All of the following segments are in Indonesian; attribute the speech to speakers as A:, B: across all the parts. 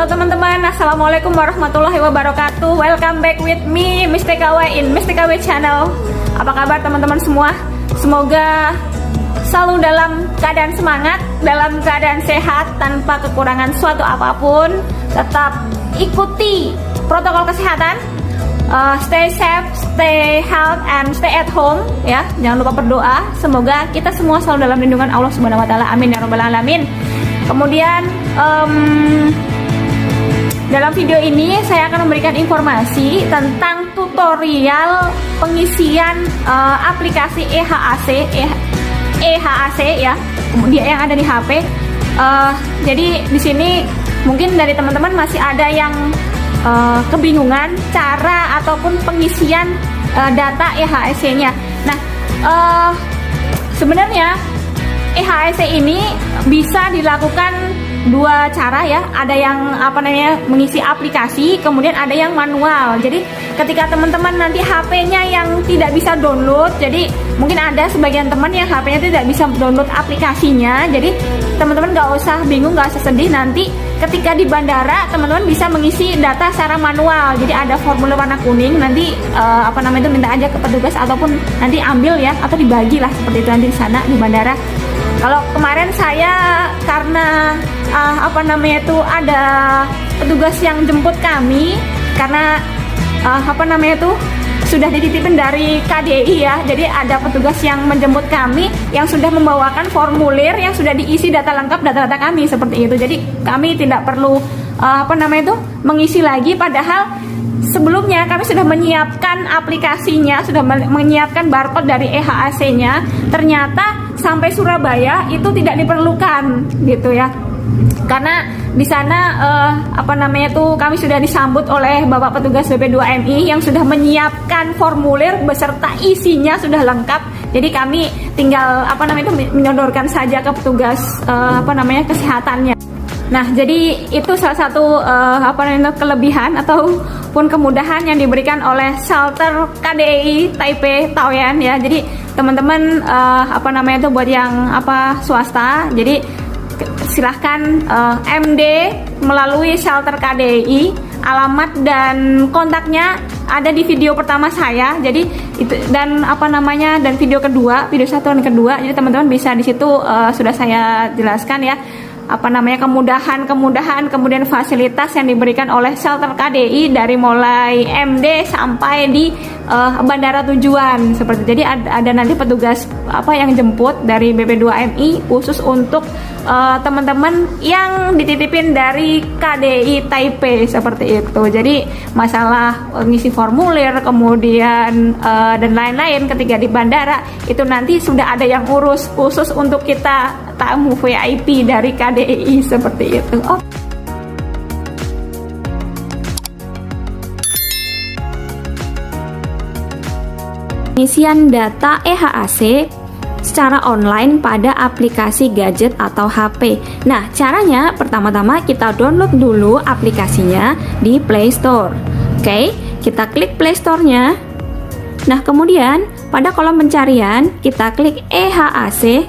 A: Halo teman-teman, assalamualaikum warahmatullahi wabarakatuh. Welcome back with me, Mister KW in Mister KW channel. Apa kabar teman-teman semua? Semoga selalu dalam keadaan semangat, dalam keadaan sehat, tanpa kekurangan suatu apapun. Tetap ikuti protokol kesehatan. Stay safe, stay healthy, and stay at home. Ya, jangan lupa berdoa. Semoga kita semua selalu dalam lindungan Allah Subhanahu Wa Taala. Amin ya robbal alamin. Kemudian dalam video ini saya akan memberikan informasi tentang tutorial pengisian aplikasi EHAC ya, kemudian yang ada di HP. Jadi di sini mungkin dari teman-teman masih ada yang kebingungan cara ataupun pengisian data EHAC-nya. Nah, sebenarnya EHAC ini bisa dilakukan dua cara ya, ada yang mengisi aplikasi, kemudian ada yang manual. Jadi ketika teman-teman nanti HP-nya yang tidak bisa download, jadi mungkin ada sebagian teman yang HP-nya tidak bisa download aplikasinya, jadi teman-teman nggak usah bingung, nggak usah sedih. Nanti ketika di bandara teman-teman bisa mengisi data secara manual. Jadi ada formulir warna kuning, nanti itu minta aja ke petugas ataupun nanti ambil ya, atau dibagi lah seperti itu nanti di sana di bandara. Kalau kemarin saya karena ada petugas yang jemput kami karena sudah dititipin dari KDI ya. Jadi ada petugas yang menjemput kami yang sudah membawakan formulir yang sudah diisi data lengkap, data-data kami seperti itu. Jadi kami tidak perlu mengisi lagi, padahal sebelumnya kami sudah menyiapkan aplikasinya, sudah menyiapkan barcode dari EHAC-nya. Ternyata sampai Surabaya itu tidak diperlukan gitu ya. Karena di sana kami sudah disambut oleh Bapak petugas BP2MI yang sudah menyiapkan formulir beserta isinya sudah lengkap. Jadi kami tinggal menyodorkan saja ke petugas kesehatannya. Nah, jadi itu salah satu kelebihan ataupun kemudahan yang diberikan oleh shelter KDI Taipei Taoyuan ya. Jadi teman-teman buat yang swasta, jadi silahkan MD melalui shelter KDI. Alamat dan kontaknya ada di video pertama saya. Jadi itu dan dan video kedua, video satu dan kedua. Jadi teman-teman bisa di situ sudah saya jelaskan ya. Kemudahan, kemudian fasilitas yang diberikan oleh shelter KDI dari mulai MD sampai di bandara tujuan seperti. Jadi ada nanti petugas yang jemput dari BP2MI khusus untuk teman-teman yang dititipin dari KDI Taipei seperti itu. Jadi masalah ngisi formulir kemudian dan lain-lain ketika di bandara itu nanti sudah ada yang urus khusus untuk kita tamu VIP dari KDI seperti itu. Pengisian data EHAC secara online pada aplikasi gadget atau HP. Nah, caranya pertama-tama kita download dulu aplikasinya di Play Store. Oke, kita klik Play Store-nya. Nah, kemudian pada kolom pencarian kita klik EHAC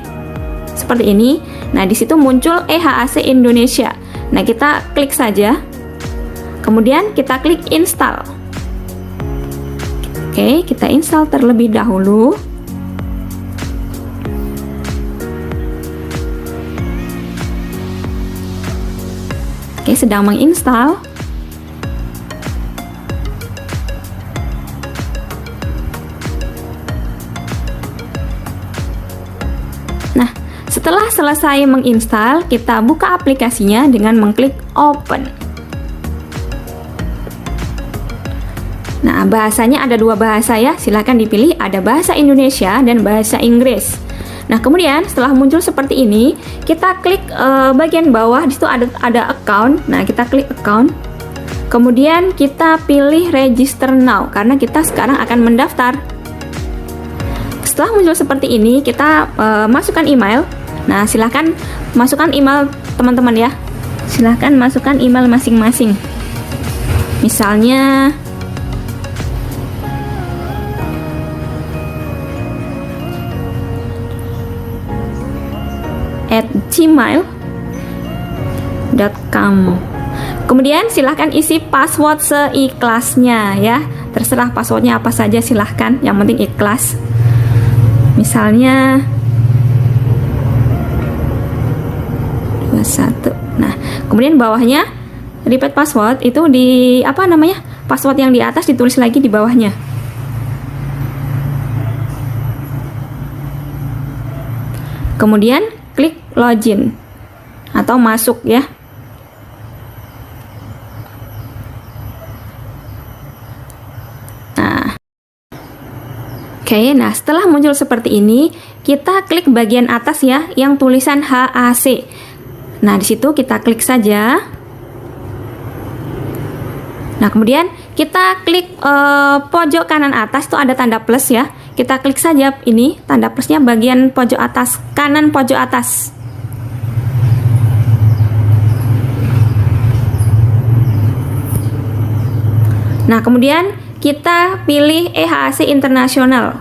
A: seperti ini. Nah, di situ muncul EHAC Indonesia. Nah, kita klik saja. Kemudian kita klik install. Oke, kita install terlebih dahulu. Oke, sedang menginstal. Nah, setelah selesai menginstal, kita buka aplikasinya dengan mengklik open. Nah, bahasanya ada dua bahasa ya, silahkan dipilih, ada bahasa Indonesia dan bahasa Inggris. Nah, kemudian setelah muncul seperti ini, kita klik bagian bawah, di situ ada account. Nah, kita klik account. Kemudian kita pilih register now karena kita sekarang akan mendaftar. Setelah muncul seperti ini, kita masukkan email. Nah, silahkan masukkan email teman-teman ya. Silahkan masukkan email masing-masing. Misalnya @gmail.com. Kemudian silahkan isi password seikhlasnya ya. Terserah passwordnya apa saja silahkan, yang penting ikhlas. Misalnya 21. Nah, kemudian bawahnya repeat password itu di apa namanya? Password yang di atas ditulis lagi di bawahnya. Kemudian klik login atau masuk ya. Oke, nah setelah muncul seperti ini, kita klik bagian atas ya, yang tulisan HAC. Nah, di situ kita klik saja. Nah, kemudian kita klik pojok kanan atas, itu ada tanda plus ya. Kita klik saja ini, tanda plusnya bagian pojok atas, kanan pojok atas. Nah, kemudian kita pilih EHAC Internasional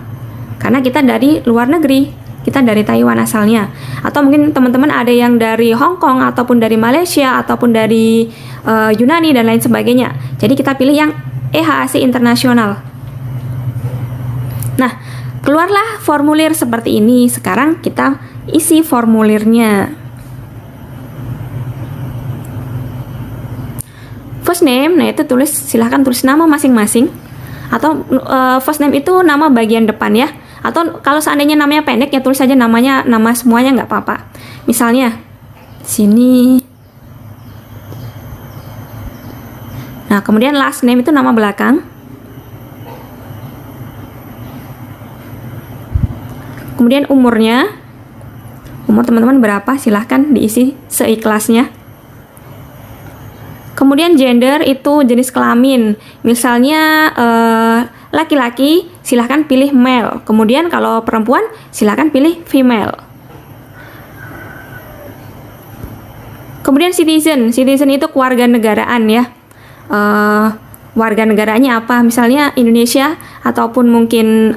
A: karena kita dari luar negeri, kita dari Taiwan asalnya, atau mungkin teman-teman ada yang dari Hong Kong ataupun dari Malaysia ataupun dari Yunani dan lain sebagainya. Jadi kita pilih yang EHAC Internasional. Nah, keluarlah formulir seperti ini. Sekarang kita isi formulirnya. First name, nah itu silahkan tulis nama masing-masing. Atau first name itu nama bagian depan ya. Atau kalau seandainya namanya pendek ya tulis saja namanya, nama semuanya nggak apa-apa. Misalnya sini. Nah, kemudian last name itu nama belakang. Kemudian umurnya. Umur teman-teman berapa? Silahkan diisi seikhlasnya. Kemudian gender itu jenis kelamin. Misalnya laki-laki silahkan pilih male. Kemudian kalau perempuan silahkan pilih female. Kemudian citizen. Citizen itu keluarga negaraan ya. Warga negaranya apa? Misalnya Indonesia ataupun mungkin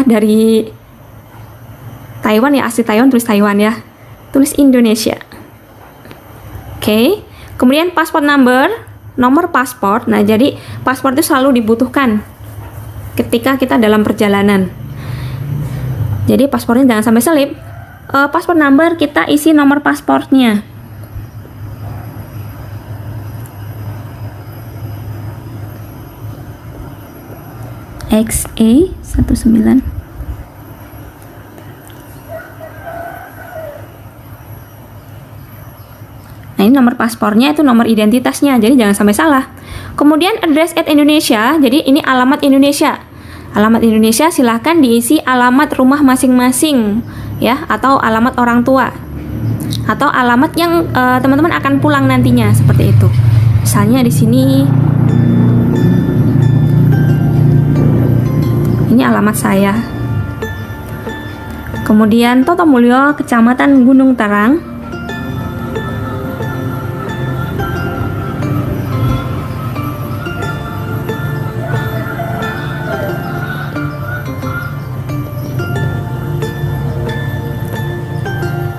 A: dari Taiwan ya, asli Taiwan tulis Taiwan ya. Tulis Indonesia. Oke, kemudian passport number, nomor paspor. Nah, jadi paspor itu selalu dibutuhkan ketika kita dalam perjalanan. Jadi paspornya jangan sampai selip. Passport number kita isi nomor paspornya. XA19. Nah, ini nomor paspornya, itu nomor identitasnya, jadi jangan sampai salah. Kemudian address at Indonesia, jadi ini alamat Indonesia. Alamat Indonesia silahkan diisi alamat rumah masing-masing ya, atau alamat orang tua, atau alamat yang teman-teman akan pulang nantinya, seperti itu. Misalnya di sini ini alamat saya. Kemudian Toto Mulyo, Kecamatan Gunung Tarang.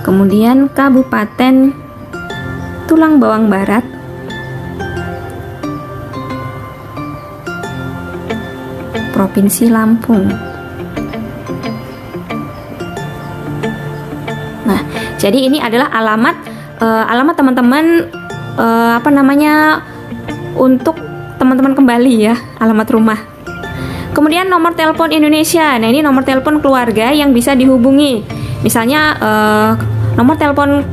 A: Kemudian Kabupaten Tulang Bawang Barat. Provinsi Lampung. Nah, jadi ini adalah alamat teman-teman untuk teman-teman kembali ya, alamat rumah. Kemudian nomor telepon Indonesia. Nah, ini nomor telepon keluarga yang bisa dihubungi. Misalnya nomor telepon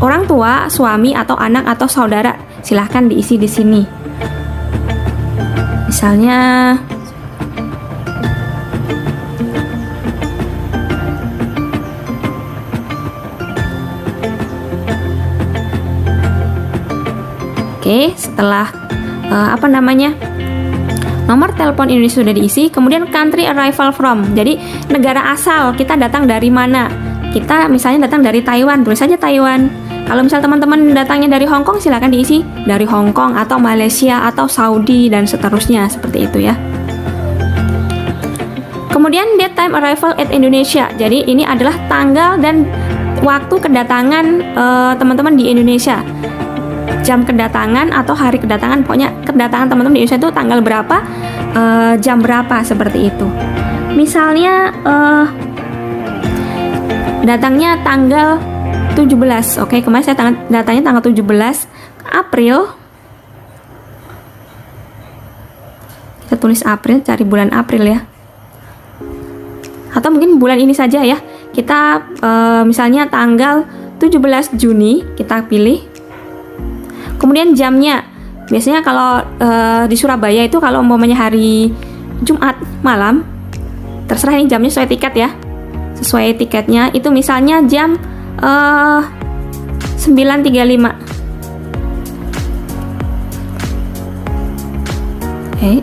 A: orang tua, suami atau anak atau saudara, silahkan diisi di sini. Misalnya oke, setelah nomor telepon Indonesia sudah diisi, kemudian country arrival from. Jadi negara asal kita datang dari mana? Kita misalnya datang dari Taiwan, tulis saja Taiwan. Kalau misal teman-teman datangnya dari Hong Kong, silakan diisi dari Hong Kong atau Malaysia atau Saudi dan seterusnya, seperti itu ya. Kemudian date time arrival at Indonesia. Jadi ini adalah tanggal dan waktu kedatangan teman-teman di Indonesia, jam kedatangan atau hari kedatangan, pokoknya kedatangan teman-teman di Indonesia itu tanggal berapa, jam berapa, seperti itu. Misalnya datangnya tanggal 17, oke, kemarin saya datangnya tanggal 17 April. Kita tulis April, cari bulan April ya, atau mungkin bulan ini saja ya. Kita misalnya tanggal 17 Juni, kita pilih. Kemudian jamnya, biasanya kalau di Surabaya itu kalau umpamanya hari Jumat malam, terserah ini jamnya sesuai tiket ya, sesuai tiketnya itu misalnya jam 9.35. Oke.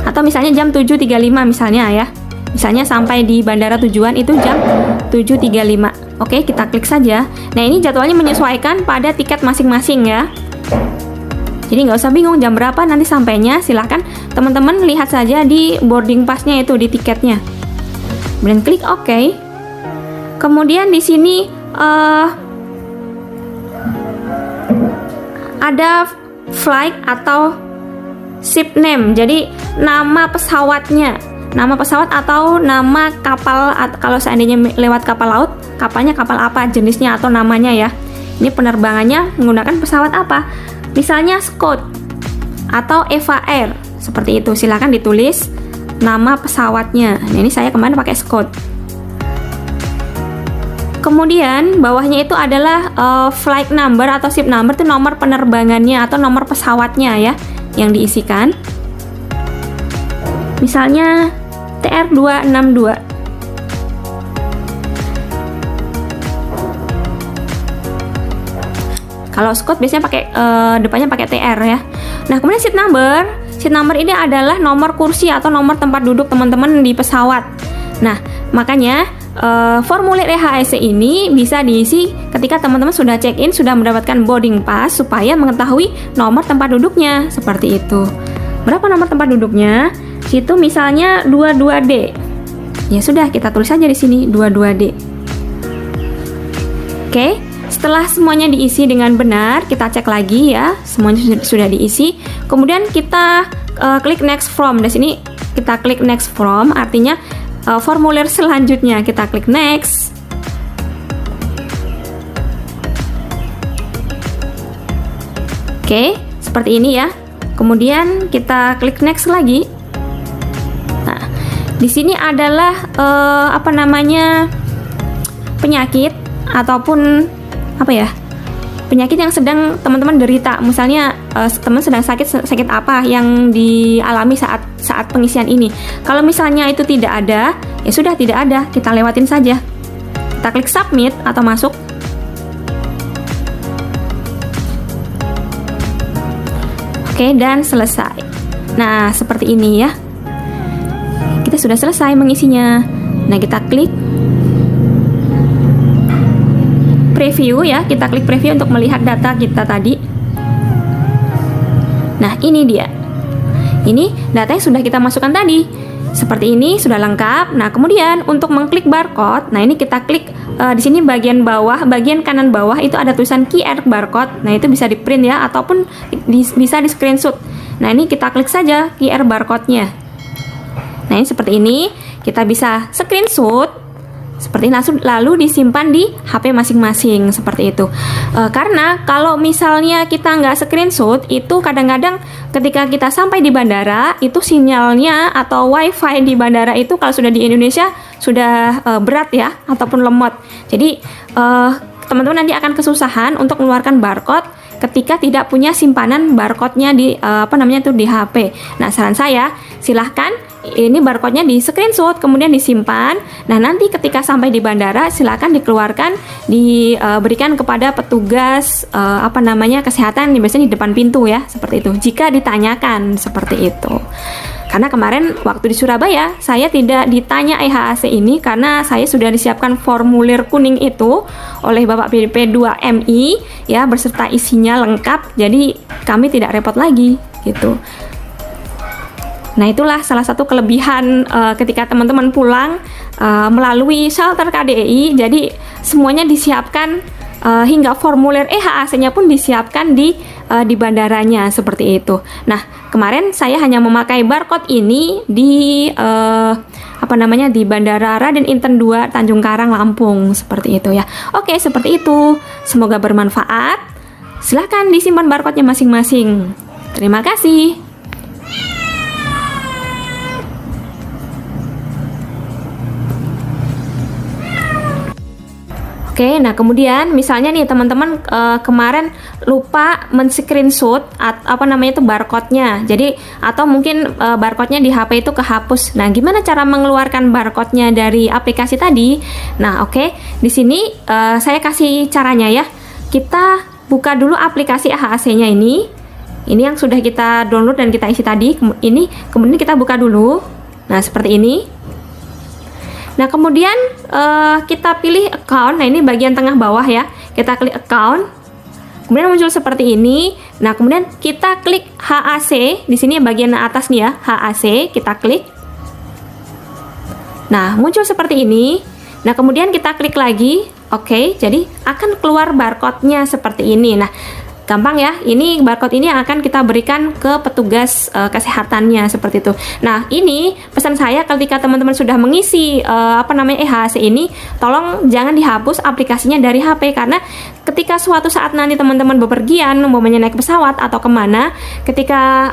A: Atau misalnya jam 7.35 misalnya ya. Misalnya sampai di bandara tujuan itu jam 7.35. Oke, kita klik saja. Nah, ini jadwalnya menyesuaikan pada tiket masing-masing ya. Jadi nggak usah bingung jam berapa nanti sampainya. Silahkan teman-teman lihat saja di boarding pass-nya itu, di tiketnya. Kemudian klik OK. Kemudian di sini ada flight atau ship name. Jadi nama pesawatnya, nama pesawat atau nama kapal. Kalau seandainya lewat kapal laut, kapalnya kapal apa, jenisnya atau namanya ya. Ini penerbangannya menggunakan pesawat apa? Misalnya Scout atau Eva Air, seperti itu. Silahkan ditulis nama pesawatnya. Nah, ini saya kemarin pakai Scout. Kemudian bawahnya itu adalah flight number atau ship number, itu nomor penerbangannya atau nomor pesawatnya ya, yang diisikan. Misalnya TR262. Kalau Scout biasanya pakai depannya pakai TR ya. Nah, kemudian seat number. Seat number ini adalah nomor kursi atau nomor tempat duduk teman-teman di pesawat. Nah, makanya formulir EHSE ini bisa diisi ketika teman-teman sudah check-in, sudah mendapatkan boarding pass, supaya mengetahui nomor tempat duduknya, seperti itu. Berapa nomor tempat duduknya? Situ misalnya 22D. Ya sudah, kita tulis saja di sini 22D. Oke, setelah semuanya diisi dengan benar, kita cek lagi ya, semuanya sudah diisi. Kemudian kita klik next from. Di sini kita klik next from, artinya formulir selanjutnya. Kita klik next. Oke, seperti ini ya. Kemudian kita klik next lagi. Nah, di sini adalah penyakit ataupun penyakit yang sedang teman-teman derita. Misalnya teman sedang sakit apa yang dialami saat pengisian ini. Kalau misalnya itu tidak ada, ya sudah tidak ada, kita lewatin saja. Kita klik submit atau masuk. Oke, dan selesai. Nah, seperti ini ya. Kita sudah selesai mengisinya. Nah, kita klik preview ya, kita klik preview untuk melihat data kita tadi. Nah, ini dia. Ini data yang sudah kita masukkan tadi. Seperti ini, sudah lengkap. Nah, kemudian untuk mengklik barcode, nah ini kita klik di sini bagian bawah, bagian kanan bawah itu ada tulisan QR barcode. Nah, itu bisa di print ya, ataupun bisa di screenshot. Nah, ini kita klik saja QR barcode-nya. Nah, ini seperti ini, kita bisa screenshot seperti lalu disimpan di HP masing-masing, seperti itu. Karena kalau misalnya kita nggak screenshot, itu kadang-kadang ketika kita sampai di bandara, itu sinyalnya atau wifi di bandara itu kalau sudah di Indonesia sudah berat ya, ataupun lemot. Jadi teman-teman nanti akan kesusahan untuk mengeluarkan barcode ketika tidak punya simpanan barcode-nya di di HP. Nah, saran saya, silahkan ini barcode-nya di screenshot kemudian disimpan. Nah, nanti ketika sampai di bandara silahkan dikeluarkan, diberikan kepada petugas kesehatan, biasanya di depan pintu ya, seperti itu. Jika ditanyakan seperti itu. Karena kemarin waktu di Surabaya saya tidak ditanya EHAC ini karena saya sudah disiapkan formulir kuning itu oleh Bapak BDP 2MI ya, beserta isinya lengkap. Jadi kami tidak repot lagi gitu. Nah, itulah salah satu kelebihan ketika teman-teman pulang melalui shelter KDI. Jadi semuanya disiapkan, hingga formulir EHAC-nya pun disiapkan di bandaranya seperti itu. Nah, kemarin saya hanya memakai barcode ini di di Bandara Raden Inten II Tanjung Karang, Lampung, seperti itu ya. Oke, seperti itu. Semoga bermanfaat. Silahkan disimpan barcode-nya masing-masing. Terima kasih. Oke, nah kemudian misalnya nih teman-teman kemarin lupa men-screenshot barcode-nya. Jadi atau mungkin barcode-nya di HP itu kehapus. Nah, gimana cara mengeluarkan barcode-nya dari aplikasi tadi? Nah, oke. Di sini saya kasih caranya ya. Kita buka dulu aplikasi EHAC-nya ini. Ini yang sudah kita download dan kita isi tadi. Ini kemudian kita buka dulu. Nah, seperti ini. Nah, kemudian kita pilih account. Nah, ini bagian tengah bawah ya. Kita klik account. Kemudian muncul seperti ini. Nah, kemudian kita klik HAC. Di sini bagian atas nih ya, HAC. Kita klik. Nah, muncul seperti ini. Nah, kemudian kita klik lagi. Oke, jadi akan keluar barcode-nya seperti ini. Nah, gampang ya, ini barcode ini akan kita berikan ke petugas kesehatannya seperti itu. Nah, ini pesan saya ketika teman-teman sudah mengisi EHAC ini, tolong jangan dihapus aplikasinya dari HP, karena ketika suatu saat nanti teman-teman bepergian, umpamanya naik pesawat atau kemana, ketika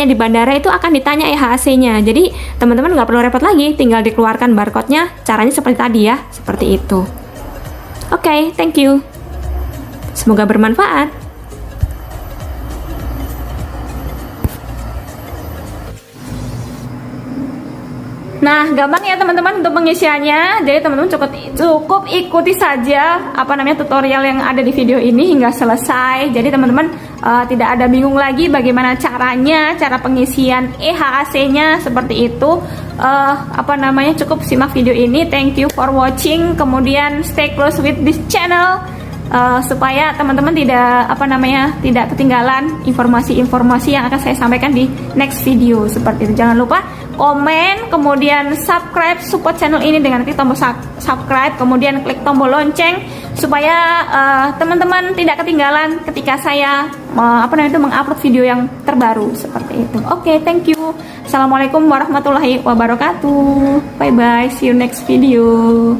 A: di bandara itu akan ditanya EHAC-nya. Jadi teman-teman nggak perlu repot lagi, tinggal dikeluarkan barcode-nya. Caranya seperti tadi ya, seperti itu. Oke, thank you. Semoga bermanfaat. Nah, gampang ya teman-teman untuk pengisiannya. Jadi teman-teman cukup ikuti saja tutorial yang ada di video ini hingga selesai. Jadi teman-teman tidak ada bingung lagi bagaimana caranya, cara pengisian EHAC-nya seperti itu. Cukup simak video ini. Thank you for watching. Kemudian stay close with this channel. Supaya teman-teman tidak ketinggalan informasi-informasi yang akan saya sampaikan di next video seperti itu. Jangan lupa komen, kemudian subscribe, support channel ini dengan klik tombol subscribe, kemudian klik tombol lonceng supaya teman-teman tidak ketinggalan ketika saya mengupload video yang terbaru seperti itu. Oke, thank you. Assalamualaikum warahmatullahi wabarakatuh. Bye bye, see you next video.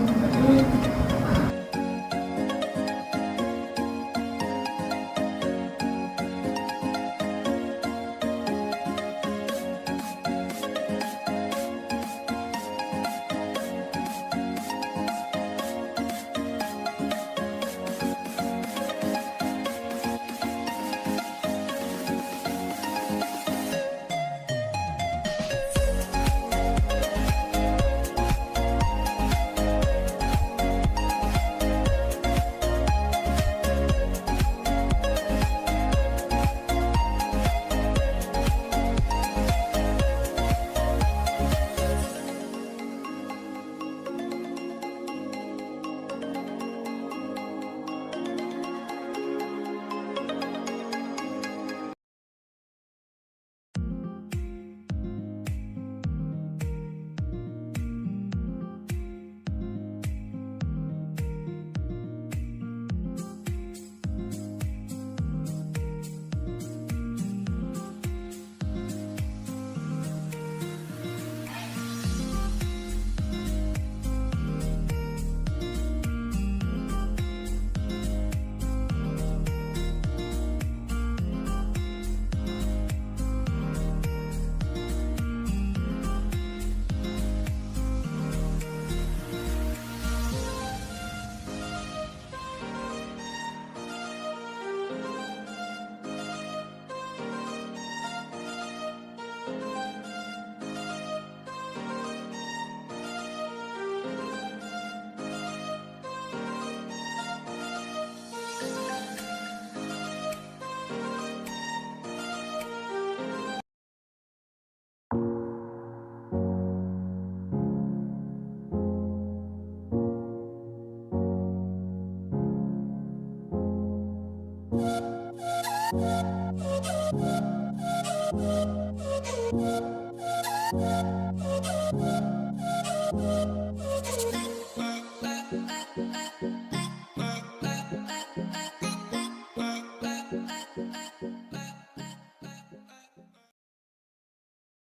B: Thank you.